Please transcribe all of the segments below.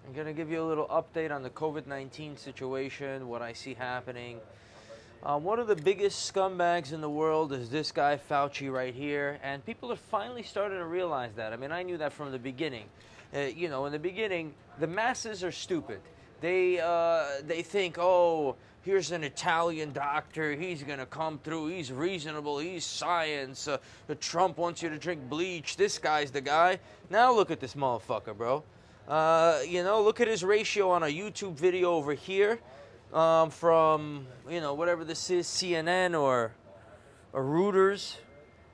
I'm going to give you a little update on the COVID-19 situation, what I see happening. One of the biggest scumbags in the world is this guy, Fauci, right here. And people are finally starting to realize that. I mean, I knew that from the beginning. In the beginning, the masses are stupid. They think, oh, here's an Italian doctor. He's going to come through. He's reasonable. He's science. Trump wants you to drink bleach. This guy's the guy. Now look at this motherfucker, bro. Look at his ratio on a YouTube video over here from, whatever this is, CNN or Reuters.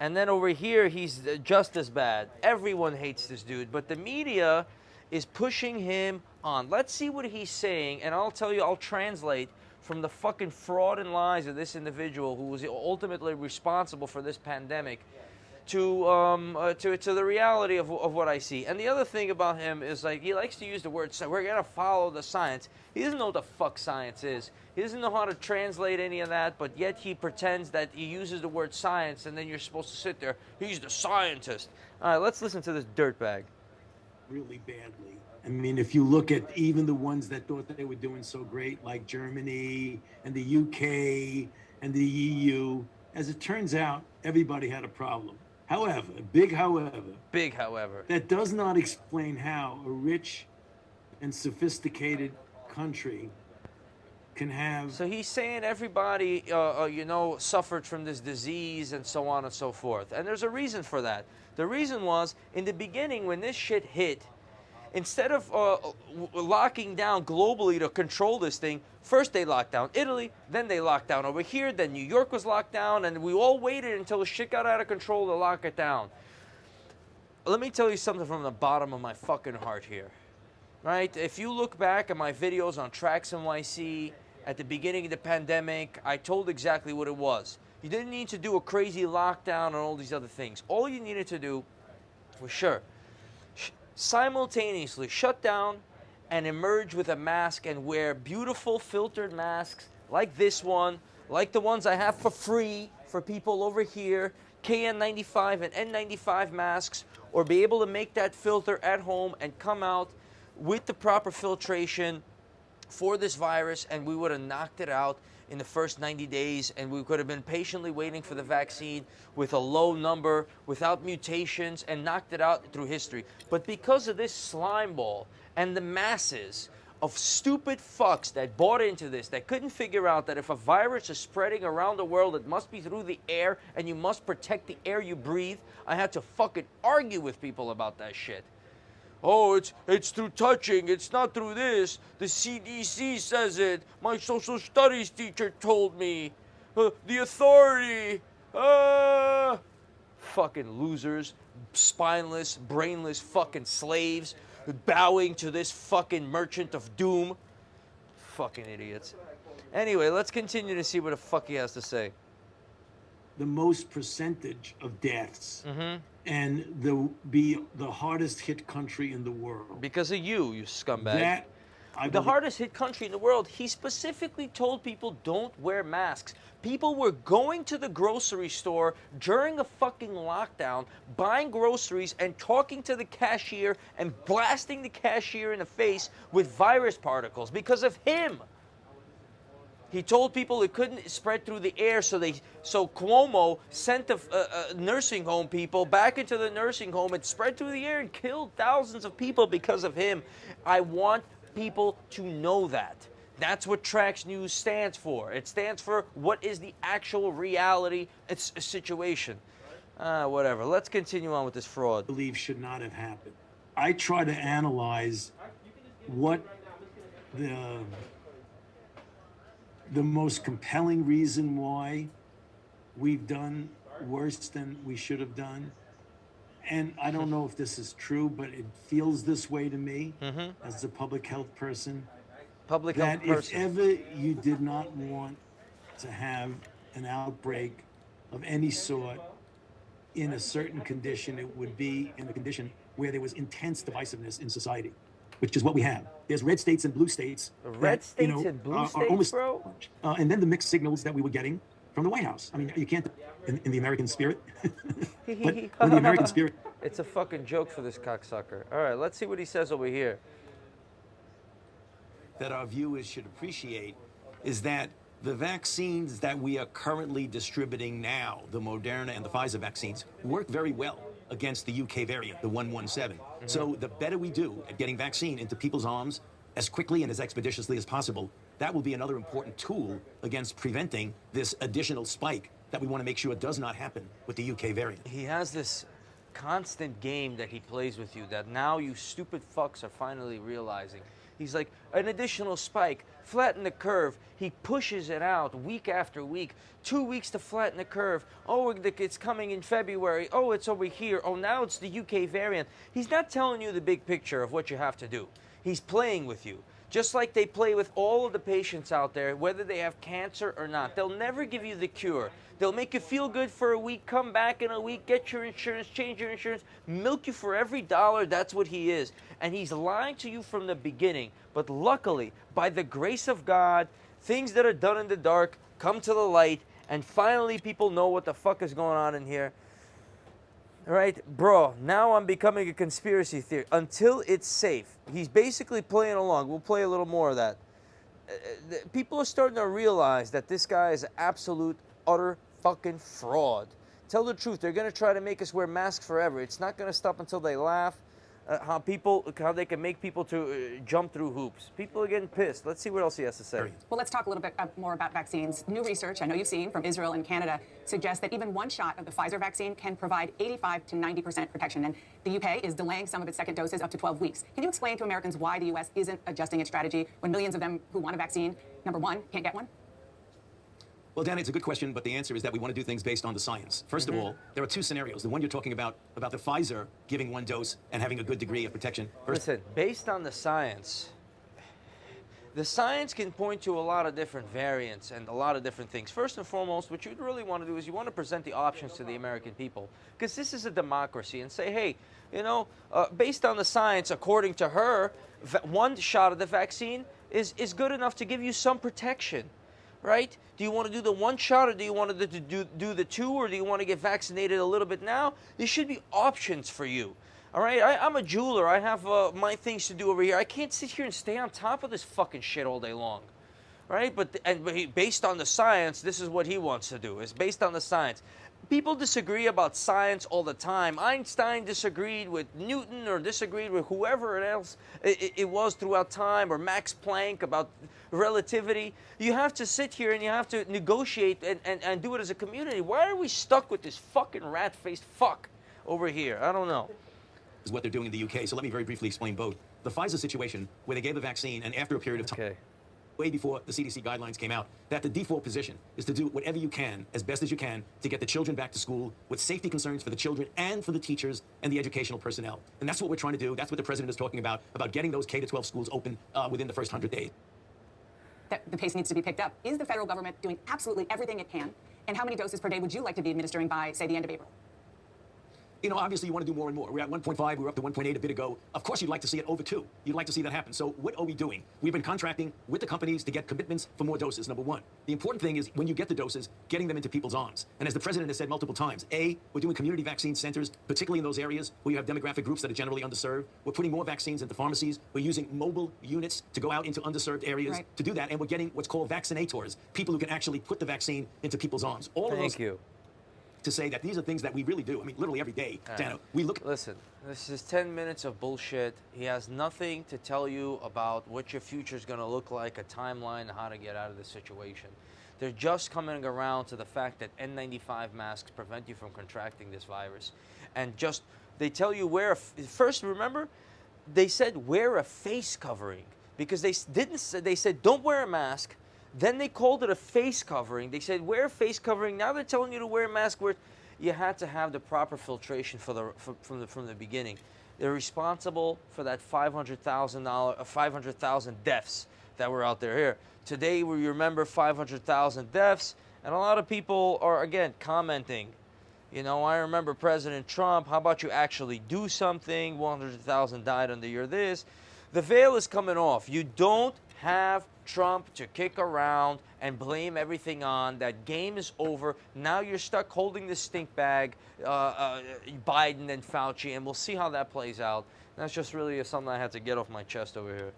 And then over here, he's just as bad. Everyone hates this dude, but the media is pushing him on. Let's see what he's saying, and I'll tell you, I'll translate from the fucking fraud and lies of this individual who was ultimately responsible for this pandemic to the reality of what I see. And the other thing about him is, like, he likes to use the word, we're going to follow the science. He doesn't know what the fuck science is. He doesn't know how to translate any of that, but yet he pretends that he uses the word science, and then you're supposed to sit there, he's the scientist. All right, let's listen to this dirtbag. Really badly. I mean, if you look at even the ones that thought that they were doing so great, like Germany and the UK and the EU, as it turns out, everybody had a problem. However, big however, that does not explain how a rich and sophisticated country can have... So he's saying everybody, suffered from this disease and so on and so forth. And there's a reason for that. The reason was, in the beginning, when this shit hit, instead of locking down globally to control this thing, first they locked down Italy, then they locked down over here, then New York was locked down, and we all waited until the shit got out of control to lock it down. Let me tell you something from the bottom of my fucking heart here. Right? If you look back at my videos on Trax NYC at the beginning of the pandemic, I told exactly what it was. You didn't need to do a crazy lockdown and all these other things. All you needed to do was, simultaneously shut down and emerge with a mask and wear beautiful filtered masks like this one, like the ones I have for free for people over here, KN95 and N95 masks, or be able to make that filter at home and come out with the proper filtration for this virus, and we would have knocked it out in the first 90 days, and we could have been patiently waiting for the vaccine with a low number, without mutations, and knocked it out through history. But because of this slime ball and the masses of stupid fucks that bought into this, that couldn't figure out that if a virus is spreading around the world, it must be through the air, and you must protect the air you breathe, I had to fucking argue with people about that shit. Oh, it's through touching. It's not through this. The CDC says it. My social studies teacher told me. The authority. Fucking losers. Spineless, brainless fucking slaves bowing to this fucking merchant of doom. Fucking idiots. Anyway, let's continue to see what the fuck he has to say. The most percentage of deaths. Mm-hmm. And be the hardest hit country in the world. Because of you scumbag. The hardest hit country in the world, he specifically told people don't wear masks. People were going to the grocery store during a fucking lockdown, buying groceries and talking to the cashier and blasting the cashier in the face with virus particles because of him. He told people it couldn't spread through the air, so Cuomo sent the nursing home people back into the nursing home and spread through the air and killed thousands of people because of him. I want people to know that. That's what traxnews stands for. It stands for what is the actual reality. It's a situation. Whatever. Let's continue on with this fraud. I believe should not have happened. I try to analyze what the most compelling reason why we've done worse than we should have done. And I don't know if this is true, but it feels this way to me as a public health person. If ever you did not want to have an outbreak of any sort in a certain condition, it would be in a condition where there was intense divisiveness in society, which is what we have. There's red states and blue states. Red states and blue states, bro? And then the mixed signals that we were getting from the White House. I mean, you can't, in the American spirit. But when the American spirit... It's a fucking joke for this cocksucker. All right, let's see what he says over here. that our viewers should appreciate is that the vaccines that we are currently distributing now, the Moderna and the Pfizer vaccines, work very well against the UK variant, the 117. So the better we do at getting vaccine into people's arms as quickly and as expeditiously as possible, that will be another important tool against preventing this additional spike that we want to make sure does not happen with the UK variant. He has this constant game that he plays with you that now you stupid fucks are finally realizing. He's like, an additional spike, flatten the curve. He pushes it out week after week. 2 weeks to flatten the curve. Oh, it's coming in February. Oh, it's over here. Oh, now it's the UK variant. He's not telling you the big picture of what you have to do. He's playing with you. Just like they play with all of the patients out there, whether they have cancer or not. They'll never give you the cure. They'll make you feel good for a week, come back in a week, get your insurance, change your insurance, milk you for every dollar. That's what he is. And he's lying to you from the beginning. But luckily, by the grace of God, things that are done in the dark come to the light, and finally people know what the fuck is going on in here. All right, bro, now I'm becoming a conspiracy theory. Until it's safe. He's basically playing along. We'll play a little more of that. People are starting to realize that this guy is absolute, utter fucking fraud. Tell the truth. They're going to try to make us wear masks forever. It's not going to stop until they laugh. How they can make people to jump through hoops. People are getting pissed. Let's see what else he has to say. Well, let's talk a little bit more about vaccines. New research, I know you've seen from Israel and Canada, suggests that even one shot of the Pfizer vaccine can provide 85 to 90% protection. And the UK is delaying some of its second doses up to 12 weeks. Can you explain to Americans why the US isn't adjusting its strategy when millions of them who want a vaccine, number one, can't get one? Well, Dan, it's a good question, but the answer is that we want to do things based on the science. First of all, there are two scenarios. The one you're talking about the Pfizer giving one dose and having a good degree of protection. Listen, based on the science can point to a lot of different variants and a lot of different things. First and foremost, what you really want to do is you want to present the options to the American people, because this is a democracy, and say, hey, you know, based on the science, according to her, one shot of the vaccine is good enough to give you some protection. Right? Do you want to do the one shot, or do you want to do the two, or do you want to get vaccinated a little bit now? There should be options for you. All right? I'm a jeweler. I have my things to do over here. I can't sit here and stay on top of this fucking shit all day long. Right? But based on the science, this is what he wants to do. It's based on the science. People disagree about science all the time. Einstein disagreed with Newton, or disagreed with whoever else it was throughout time, or Max Planck about relativity. You have to sit here and you have to negotiate and do it as a community. Why are we stuck with this fucking rat-faced fuck over here? I don't know. Is what they're doing in the UK. So let me very briefly explain both. The Pfizer situation, where they gave a vaccine, and after a period of time, way before the CDC guidelines came out, that the default position is to do whatever you can, as best as you can, to get the children back to school with safety concerns for the children and for the teachers and the educational personnel. And that's what we're trying to do. That's what the president is talking about getting those K-12 schools open within the first 100 days. That the pace needs to be picked up. Is the federal government doing absolutely everything it can? And how many doses per day would you like to be administering by, say, the end of April? You know, obviously you want to do more and more. We're at 1.5, we were up to 1.8 a bit ago. Of course you'd like to see it over 2. You'd like to see that happen. So what are we doing? We've been contracting with the companies to get commitments for more doses, number one. The important thing is, when you get the doses, getting them into people's arms. And as the president has said multiple times, A, we're doing community vaccine centers, particularly in those areas where you have demographic groups that are generally underserved. We're putting more vaccines into pharmacies. We're using mobile units to go out into underserved areas to do that. And we're getting what's called vaccinators, people who can actually put the vaccine into people's arms. All of those. Thank you. To say that these are things that we really do. I mean, literally every day, Dano, we look. Listen, this is 10 minutes of bullshit. He has nothing to tell you about what your future is going to look like, a timeline, how to get out of this situation. They're just coming around to the fact that N95 masks prevent you from contracting this virus. And just, they tell you first, remember, they said wear a face covering, because they said don't wear a mask. Then they called it a face covering. They said wear a face covering. Now they're telling you to wear a mask. Where you had to have the proper filtration from the beginning. They're responsible for that $500,000 deaths that were out there. Here today, we remember 500,000 deaths, and a lot of people are again commenting. You know, I remember President Trump. How about you actually do something? 100,000 died under your this. The veil is coming off. You don't have Trump to kick around and blame everything on. That game is over. Now you're stuck holding the stink bag, Biden and Fauci, and we'll see how that plays out. That's just really something I had to get off my chest over here.